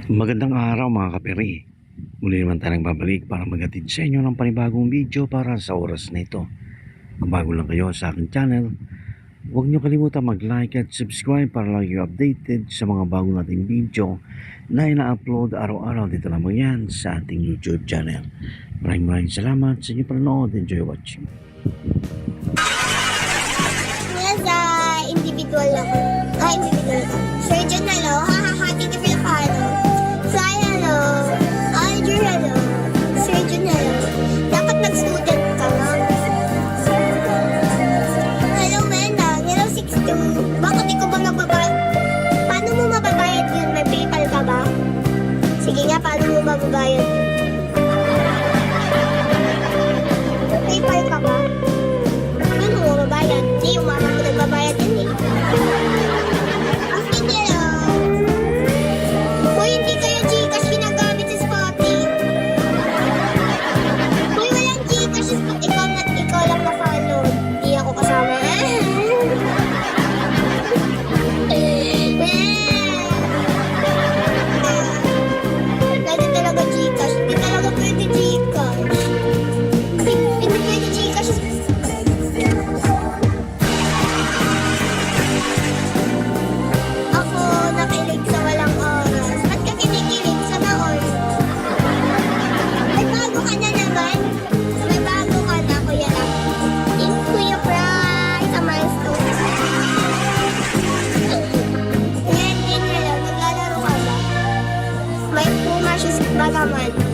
Magandang araw mga kaperi. Muli naman tayong babalik para maghatid sa inyo ng panibagong video para sa oras na ito. Kung bago lang kayo sa aking channel, huwag niyo kalimutan mag-like at subscribe para lagi updated sa mga bago nating video na ina-upload araw-araw dito lamang yan sa ating YouTube channel. Maraming salamat sa inyong panonood. Enjoy watching. Individual ako. Individual ako. Surgeon, hello. Hahahati na Filipino. Fly, hello. Alger, hello. Surgeon, hello. Dapat nag-student ka lang. Hello, Wena. Hello, 62. Bakit di ko ba mababayad? Paano mo mababayad yun? May PayPal ka ba? Sige nga, paano mo mababayad yun? PayPal ka ba? Paano mo mababayad? Hindi, yung mama ko nagbabayad yun eh. Okay, hello. Uy, hindi kayo Gcash ginagamit sa Spotify. Uy, walang Gcash sa Spotify. Ikaw lang na-follow. Hindi ako kasama. Dati talaga Gcash. Hindi talaga pwede Gcash. Hindi pwede Gcash. Ako nakilig sa walang oras. Ba't ka kinikilig sa taon? May bago ka na naman. May bago ka na, Kuya Lang. Thank Kuya Price, sa milestone. Ngayon din na lang, naglalaro ka ba? May pumasya ba naman?